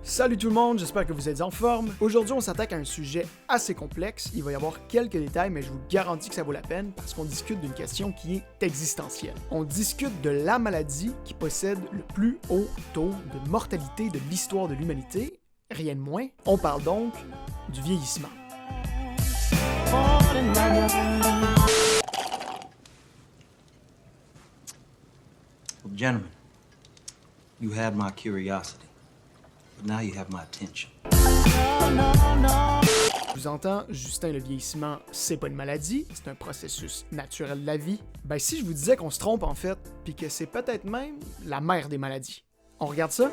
Salut tout le monde, j'espère que vous êtes en forme. Aujourd'hui, on s'attaque à un sujet assez complexe. Il va y avoir quelques détails, mais je vous garantis que ça vaut la peine parce qu'on discute d'une question qui est existentielle. On discute de la maladie qui possède le plus haut taux de mortalité de l'histoire de l'humanité. Rien de moins. On parle donc du vieillissement. Well, gentlemen, you had my curiosity. But now you have my attention. Je vous entends, Justin, le vieillissement, c'est pas une maladie, c'est un processus naturel de la vie. Ben si je vous disais qu'on se trompe en fait, puis que c'est peut-être même la mère des maladies. On regarde ça?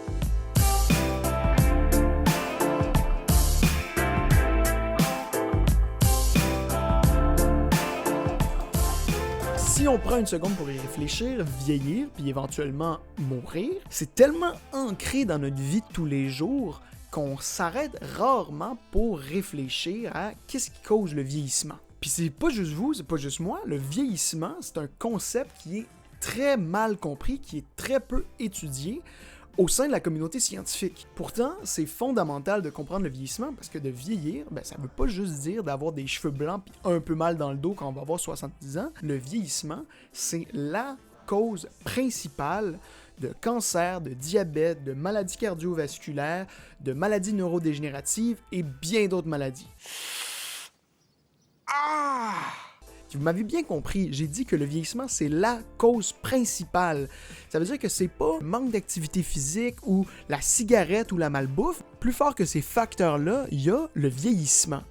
Si on prend une seconde pour y réfléchir, vieillir, puis éventuellement mourir, c'est tellement ancré dans notre vie de tous les jours qu'on s'arrête rarement pour réfléchir à qu'est-ce qui cause le vieillissement. Puis c'est pas juste vous, c'est pas juste moi, le vieillissement, c'est un concept qui est très mal compris, qui est très peu étudié au sein de la communauté scientifique. Pourtant, c'est fondamental de comprendre le vieillissement parce que de vieillir, ça veut pas juste dire d'avoir des cheveux blancs puis un peu mal dans le dos quand on va avoir 70 ans. Le vieillissement, c'est la cause principale de cancer, de diabète, de maladies cardiovasculaires, de maladies neurodégénératives et bien d'autres maladies. Vous m'avez bien compris, j'ai dit que le vieillissement, c'est la cause principale. Ça veut dire que c'est pas le manque d'activité physique ou la cigarette ou la malbouffe. Plus fort que ces facteurs-là, il y a le vieillissement.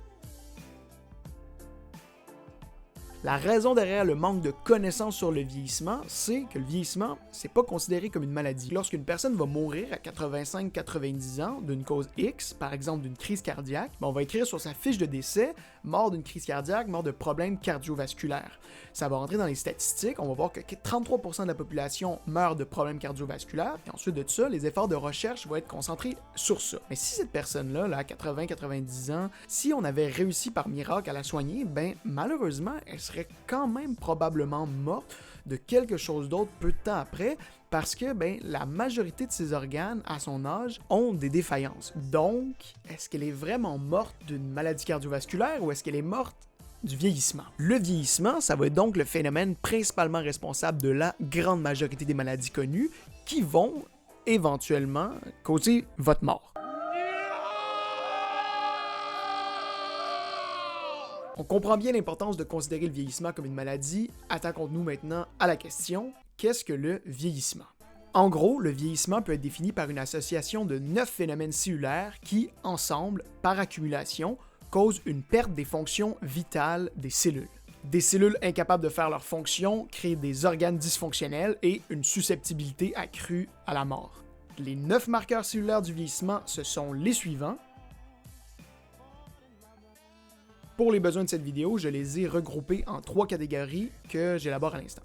La raison derrière le manque de connaissances sur le vieillissement, c'est que le vieillissement, c'est pas considéré comme une maladie. Lorsqu'une personne va mourir à 85-90 ans d'une cause X, par exemple d'une crise cardiaque, on va écrire sur sa fiche de décès « mort d'une crise cardiaque, mort de problèmes cardiovasculaires ». Ça va rentrer dans les statistiques, on va voir que 33% de la population meurt de problèmes cardiovasculaires, et ensuite de ça, les efforts de recherche vont être concentrés sur ça. Mais si cette personne-là, à 80-90 ans, si on avait réussi par miracle à la soigner, malheureusement, elle serait quand même probablement morte de quelque chose d'autre peu de temps après parce que la majorité de ses organes à son âge ont des défaillances. Donc, est-ce qu'elle est vraiment morte d'une maladie cardiovasculaire ou est-ce qu'elle est morte du vieillissement? Le vieillissement, ça va être donc le phénomène principalement responsable de la grande majorité des maladies connues qui vont éventuellement causer votre mort. On comprend bien l'importance de considérer le vieillissement comme une maladie. Attaquons-nous maintenant à la question, qu'est-ce que le vieillissement? En gros, le vieillissement peut être défini par une association de 9 phénomènes cellulaires qui, ensemble, par accumulation, causent une perte des fonctions vitales des cellules. Des cellules incapables de faire leurs fonctions créent des organes dysfonctionnels et une susceptibilité accrue à la mort. Les 9 marqueurs cellulaires du vieillissement, ce sont les suivants. Pour les besoins de cette vidéo, je les ai regroupés en 3 catégories que j'élabore à l'instant.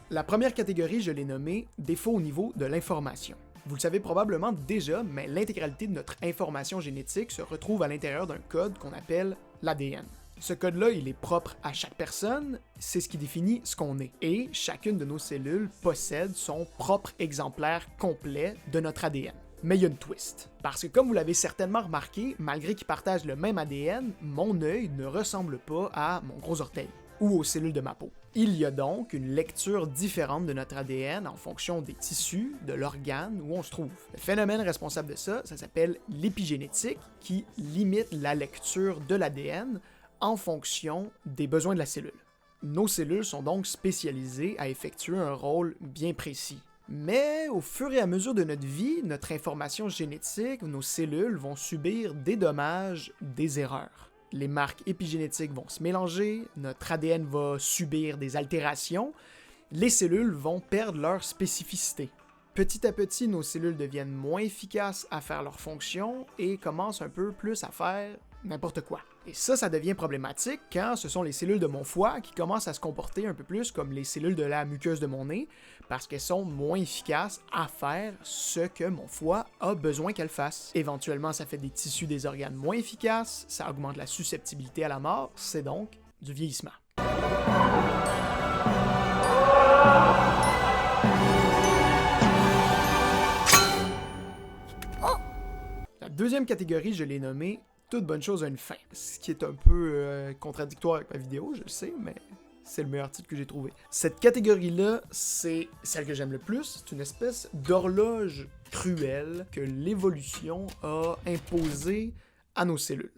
La première catégorie, je l'ai nommée « défaut au niveau de l'information ». Vous le savez probablement déjà, mais l'intégralité de notre information génétique se retrouve à l'intérieur d'un code qu'on appelle l'ADN. Ce code-là, il est propre à chaque personne, c'est ce qui définit ce qu'on est. Et chacune de nos cellules possède son propre exemplaire complet de notre ADN. Mais il y a une twist. Parce que comme vous l'avez certainement remarqué, malgré qu'ils partagent le même ADN, mon œil ne ressemble pas à mon gros orteil ou aux cellules de ma peau. Il y a donc une lecture différente de notre ADN en fonction des tissus, de l'organe où on se trouve. Le phénomène responsable de ça s'appelle l'épigénétique, qui limite la lecture de l'ADN en fonction des besoins de la cellule. Nos cellules sont donc spécialisées à effectuer un rôle bien précis. Mais au fur et à mesure de notre vie, notre information génétique, nos cellules vont subir des dommages, des erreurs. Les marques épigénétiques vont se mélanger, notre ADN va subir des altérations, les cellules vont perdre leur spécificité. Petit à petit, nos cellules deviennent moins efficaces à faire leurs fonctions et commencent un peu plus à faire n'importe quoi. Et ça devient problématique quand ce sont les cellules de mon foie qui commencent à se comporter un peu plus comme les cellules de la muqueuse de mon nez, parce qu'elles sont moins efficaces à faire ce que mon foie a besoin qu'elles fassent. Éventuellement, ça fait des tissus des organes moins efficaces, ça augmente la susceptibilité à la mort, c'est donc du vieillissement. deuxième catégorie, je l'ai nommée « Toute bonne chose a une fin », ce qui est un peu contradictoire avec ma vidéo, je le sais, mais c'est le meilleur titre que j'ai trouvé. Cette catégorie-là, c'est celle que j'aime le plus. C'est une espèce d'horloge cruelle que l'évolution a imposée à nos cellules.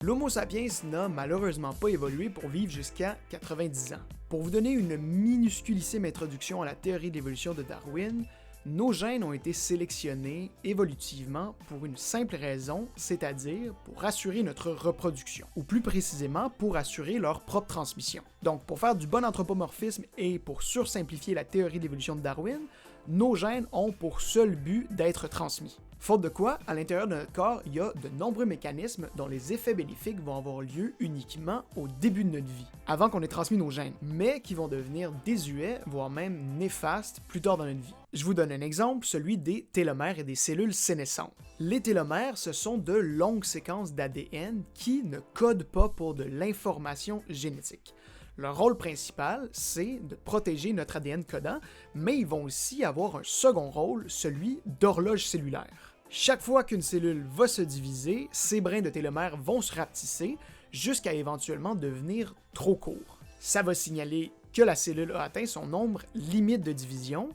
L'Homo sapiens n'a malheureusement pas évolué pour vivre jusqu'à 90 ans. Pour vous donner une minusculissime introduction à la théorie de l'évolution de Darwin, nos gènes ont été sélectionnés évolutivement pour une simple raison, c'est-à-dire pour assurer notre reproduction, ou plus précisément pour assurer leur propre transmission. Donc pour faire du bon anthropomorphisme et pour sursimplifier la théorie de l'évolution de Darwin, nos gènes ont pour seul but d'être transmis. Faute de quoi, à l'intérieur de notre corps, il y a de nombreux mécanismes dont les effets bénéfiques vont avoir lieu uniquement au début de notre vie, avant qu'on ait transmis nos gènes, mais qui vont devenir désuets, voire même néfastes plus tard dans notre vie. Je vous donne un exemple, celui des télomères et des cellules sénescentes. Les télomères, ce sont de longues séquences d'ADN qui ne codent pas pour de l'information génétique. Leur rôle principal, c'est de protéger notre ADN codant, mais ils vont aussi avoir un second rôle, celui d'horloge cellulaire. Chaque fois qu'une cellule va se diviser, ces brins de télomères vont se rapetisser jusqu'à éventuellement devenir trop courts. Ça va signaler que la cellule a atteint son nombre limite de division,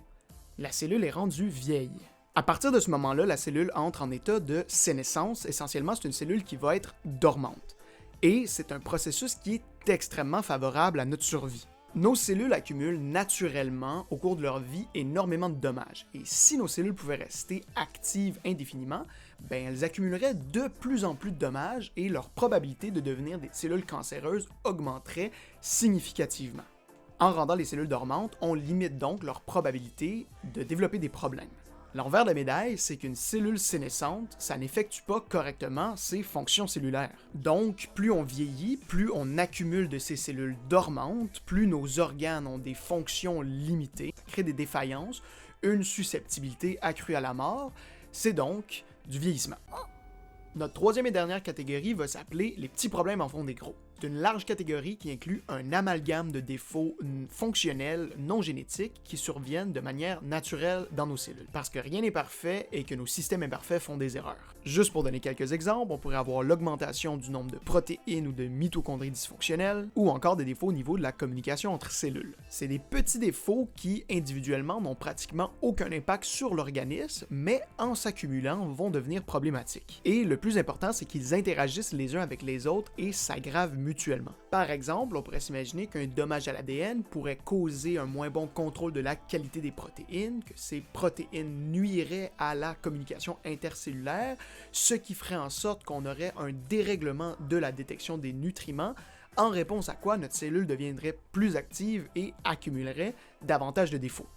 la cellule est rendue vieille. À partir de ce moment-là, la cellule entre en état de sénescence, essentiellement c'est une cellule qui va être dormante. Et c'est un processus qui est extrêmement favorable à notre survie. Nos cellules accumulent naturellement au cours de leur vie énormément de dommages. Et si nos cellules pouvaient rester actives indéfiniment, elles accumuleraient de plus en plus de dommages et leur probabilité de devenir des cellules cancéreuses augmenterait significativement. En rendant les cellules dormantes, on limite donc leur probabilité de développer des problèmes. L'envers de la médaille, c'est qu'une cellule sénescente, ça n'effectue pas correctement ses fonctions cellulaires. Donc, plus on vieillit, plus on accumule de ces cellules dormantes, plus nos organes ont des fonctions limitées, ça crée des défaillances, une susceptibilité accrue à la mort, c'est donc du vieillissement. Notre troisième et dernière catégorie va s'appeler « Les petits problèmes en font des gros ». C'est une large catégorie qui inclut un amalgame de défauts fonctionnels non génétiques qui surviennent de manière naturelle dans nos cellules. Parce que rien n'est parfait et que nos systèmes imparfaits font des erreurs. Juste pour donner quelques exemples, on pourrait avoir l'augmentation du nombre de protéines ou de mitochondries dysfonctionnelles, ou encore des défauts au niveau de la communication entre cellules. C'est des petits défauts qui, individuellement, n'ont pratiquement aucun impact sur l'organisme, mais en s'accumulant, vont devenir problématiques. Et le plus important, c'est qu'ils interagissent les uns avec les autres et s'aggravent mutuellement. Par exemple, on pourrait s'imaginer qu'un dommage à l'ADN pourrait causer un moins bon contrôle de la qualité des protéines, que ces protéines nuiraient à la communication intercellulaire, ce qui ferait en sorte qu'on aurait un dérèglement de la détection des nutriments, en réponse à quoi notre cellule deviendrait plus active et accumulerait davantage de défauts.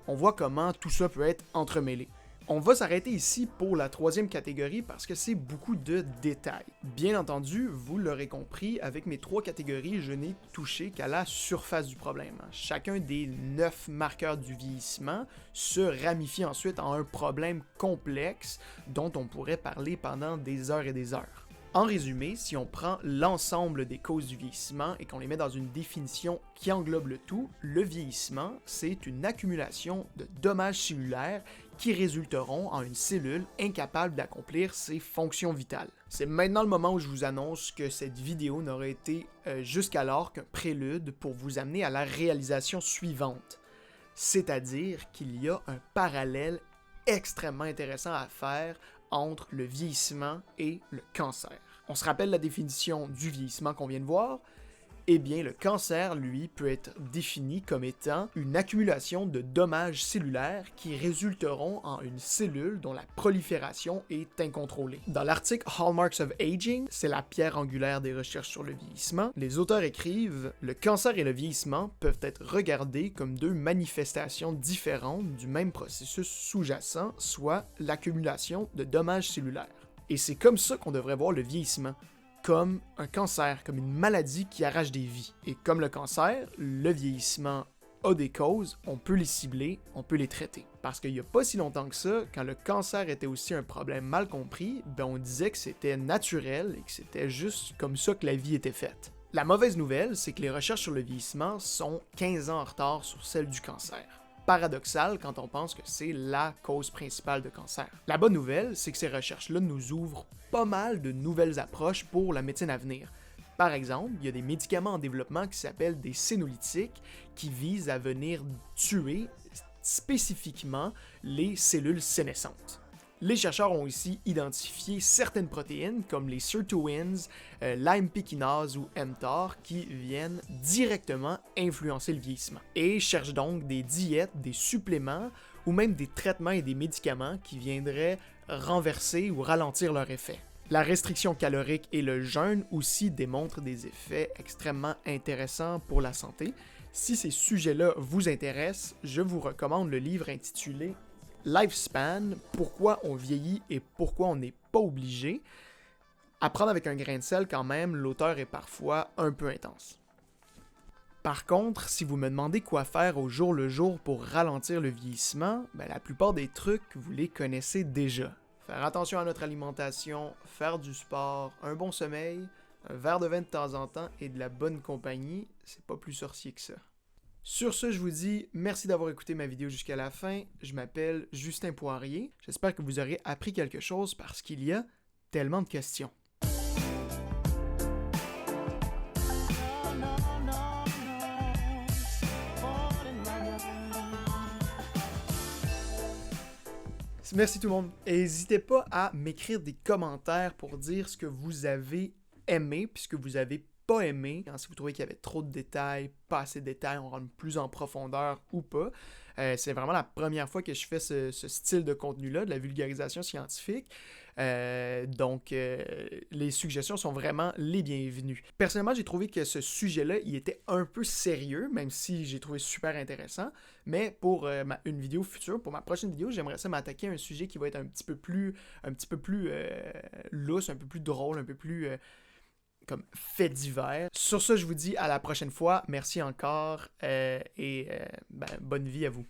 On voit comment tout ça peut être entremêlé. On va s'arrêter ici pour la troisième catégorie parce que c'est beaucoup de détails. Bien entendu, vous l'aurez compris, avec mes trois catégories, je n'ai touché qu'à la surface du problème. Chacun des 9 marqueurs du vieillissement se ramifie ensuite en un problème complexe dont on pourrait parler pendant des heures et des heures. En résumé, si on prend l'ensemble des causes du vieillissement et qu'on les met dans une définition qui englobe le tout, le vieillissement, c'est une accumulation de dommages cellulaires qui résulteront en une cellule incapable d'accomplir ses fonctions vitales. C'est maintenant le moment où je vous annonce que cette vidéo n'aurait été jusqu'alors qu'un prélude pour vous amener à la réalisation suivante, c'est-à-dire qu'il y a un parallèle extrêmement intéressant à faire entre le vieillissement et le cancer. On se rappelle la définition du vieillissement qu'on vient de voir? Eh bien, le cancer, lui, peut être défini comme étant une accumulation de dommages cellulaires qui résulteront en une cellule dont la prolifération est incontrôlée. Dans l'article Hallmarks of Aging, c'est la pierre angulaire des recherches sur le vieillissement, les auteurs écrivent « Le cancer et le vieillissement peuvent être regardés comme deux manifestations différentes du même processus sous-jacent, soit l'accumulation de dommages cellulaires. » Et c'est comme ça qu'on devrait voir le vieillissement, comme un cancer, comme une maladie qui arrache des vies. Et comme le cancer, le vieillissement a des causes, on peut les cibler, on peut les traiter. Parce qu'il n'y a pas si longtemps que ça, quand le cancer était aussi un problème mal compris, on disait que c'était naturel et que c'était juste comme ça que la vie était faite. La mauvaise nouvelle, c'est que les recherches sur le vieillissement sont 15 ans en retard sur celles du cancer. Paradoxal quand on pense que c'est la cause principale de cancer. La bonne nouvelle, c'est que ces recherches-là nous ouvrent pas mal de nouvelles approches pour la médecine à venir. Par exemple, il y a des médicaments en développement qui s'appellent des sénolytiques qui visent à venir tuer spécifiquement les cellules sénescentes. Les chercheurs ont ici identifié certaines protéines comme les sirtuins, l'AMP-kinase ou mTOR qui viennent directement influencer le vieillissement et cherchent donc des diètes, des suppléments ou même des traitements et des médicaments qui viendraient renverser ou ralentir leur effet. La restriction calorique et le jeûne aussi démontrent des effets extrêmement intéressants pour la santé. Si ces sujets-là vous intéressent, je vous recommande le livre intitulé Lifespan, pourquoi on vieillit et pourquoi on n'est pas obligé. À prendre avec un grain de sel quand même, l'auteur est parfois un peu intense. Par contre, si vous me demandez quoi faire au jour le jour pour ralentir le vieillissement, la plupart des trucs, vous les connaissez déjà. Faire attention à notre alimentation, faire du sport, un bon sommeil, un verre de vin de temps en temps et de la bonne compagnie, c'est pas plus sorcier que ça. Sur ce, je vous dis merci d'avoir écouté ma vidéo jusqu'à la fin. Je m'appelle Justin Poirier. J'espère que vous aurez appris quelque chose parce qu'il y a tellement de questions. Merci tout le monde. Et n'hésitez pas à m'écrire des commentaires pour dire ce que vous avez aimé puis ce que vous avez pas aimé, si vous trouvez qu'il y avait trop de détails, pas assez de détails, on rentre plus en profondeur ou pas. C'est vraiment la première fois que je fais ce style de contenu-là, de la vulgarisation scientifique. Donc, les suggestions sont vraiment les bienvenues. Personnellement, j'ai trouvé que ce sujet-là, il était un peu sérieux, même si j'ai trouvé super intéressant. Mais pour une vidéo future, pour ma prochaine vidéo, j'aimerais ça m'attaquer à un sujet qui va être un petit peu plus lousse, un peu plus drôle, un peu plus comme fait divers. Sur ce, je vous dis à la prochaine fois. Merci encore et bonne vie à vous.